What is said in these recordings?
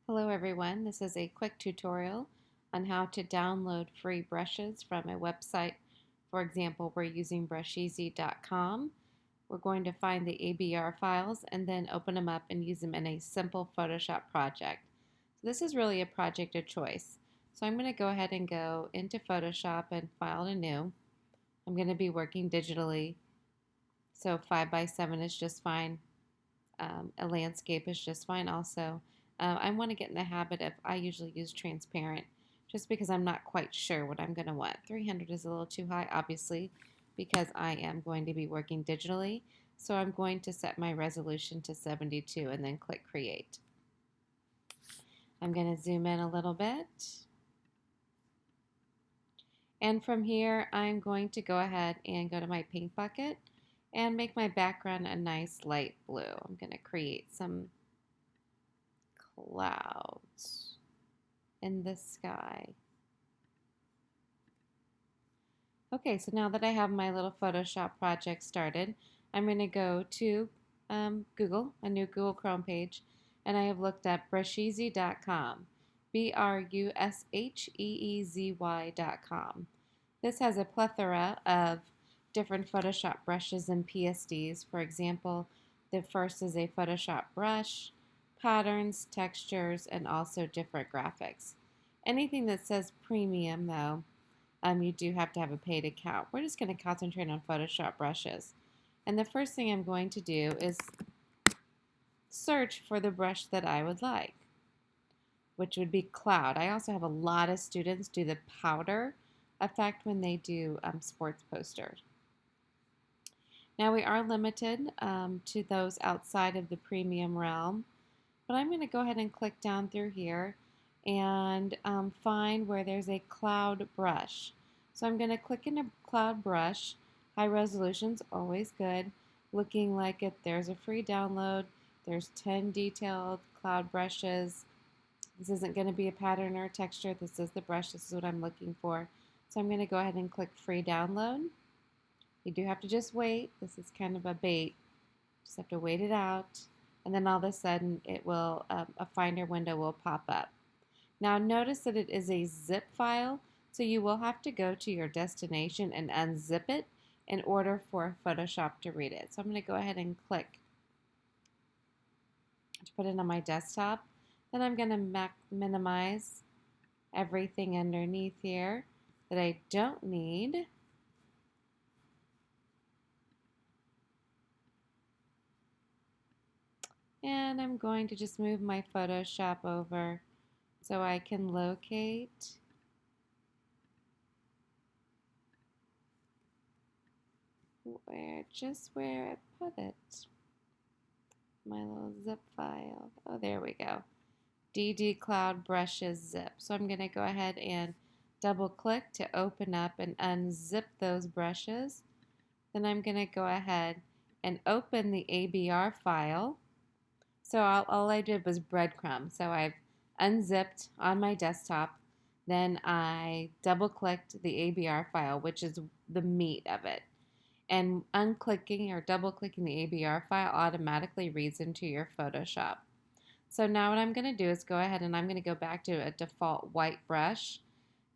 Hello everyone, this is a quick tutorial on how to download free brushes from a website. For example, we're using brusheezy.com. We're going to find the ABR files and then open them up and use them in a simple Photoshop project. So this is really a project of choice. So I'm going to go ahead and go into Photoshop and file a new. I'm going to be working digitally, so 5x7 is just fine. A landscape is just fine also. I want to get in the habit of, I usually use transparent just because I'm not quite sure what I'm going to want. 300 is a little too high, obviously, because I am going to be working digitally. So I'm going to set my resolution to 72 and then click Create. I'm going to zoom in a little bit. And from here, I'm going to go ahead and go to my paint bucket and make my background a nice light blue. I'm going to create some clouds in the sky. Okay, so now that I have my little Photoshop project started, I'm going to go to Google, a new Google Chrome page, and I have looked up brusheezy.com, BRUSHEEZY.com. This has a plethora of different Photoshop brushes and PSDs. For example, the first is a Photoshop brush, patterns, textures, and also different graphics. Anything that says premium, though, you do have to have a paid account. We're just going to concentrate on Photoshop brushes. And the first thing I'm going to do is search for the brush that I would like, which would be cloud. I also have a lot of students do the powder effect when they do sports posters. Now we are limited to those outside of the premium realm, but I'm going to go ahead and click down through here and find where there's a cloud brush. So I'm going to click in a cloud brush. High resolution's always good. Looking like it, there's a free download. There's 10 detailed cloud brushes. This isn't going to be a pattern or a texture. This is the brush. This is what I'm looking for. So I'm going to go ahead and click free download. You do have to just wait. This is kind of a bait. Just have to wait it out. And then all of a sudden it will, a Finder window will pop up. Now notice that it is a zip file, so you will have to go to your destination and unzip it in order for Photoshop to read it. So I'm going to go ahead and click to put it on my desktop. Then I'm going to minimize everything underneath here that I don't need. And I'm going to just move my Photoshop over so I can locate where I put it. My little zip file. Oh, there we go. DD Cloud Brushes zip. So I'm going to go ahead and double click to open up and unzip those brushes. Then I'm going to go ahead and open the ABR file. So all I did was breadcrumb. So I've unzipped on my desktop. Then I double clicked the ABR file, which is the meat of it. And unclicking or double clicking the ABR file automatically reads into your Photoshop. So now what I'm going to do is go ahead and I'm going to go back to a default white brush,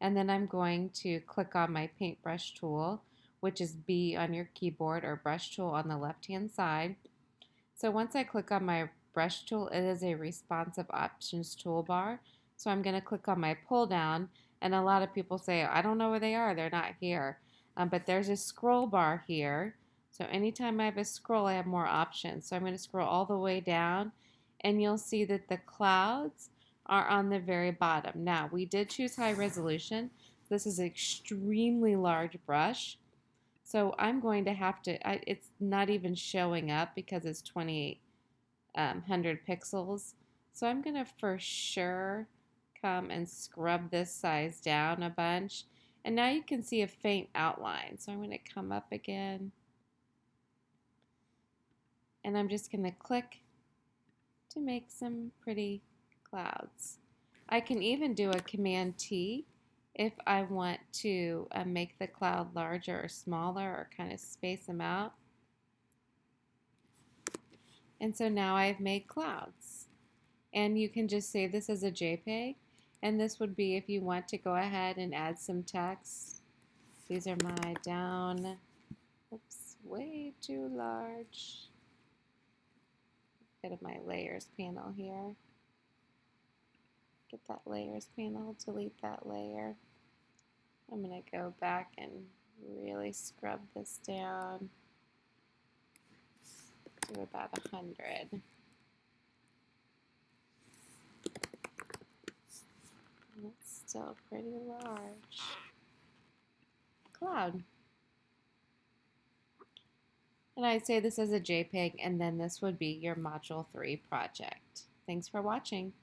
and then I'm going to click on my paintbrush tool, which is B on your keyboard, or brush tool on the left hand side. So once I click on my brush tool, it is a responsive options toolbar. So I'm going to click on my pull down, and a lot of people say, I don't know where they are, they're not here. But there's a scroll bar here. So anytime I have a scroll, I have more options. So I'm going to scroll all the way down, and you'll see that the clouds are on the very bottom. Now, we did choose high resolution. This is an extremely large brush. So I'm going to have to, it's not even showing up because it's 2800 pixels. So I'm going to for sure come and scrub this size down a bunch. And now you can see a faint outline. So I'm going to come up again. And I'm just going to click to make some pretty clouds. I can even do a Command T if I want to make the cloud larger or smaller, or kind of space them out. And so now I've made clouds. And you can just save this as a JPEG. And this would be if you want to go ahead and add some text. These are my down, oops, way too large. Go to my layers panel here. Get that layers panel, delete that layer. I'm going to go back and really scrub this down to about 100. That's still pretty large. Cloud. And I'd say this as a JPEG, and then this would be your Module 3 project. Thanks for watching.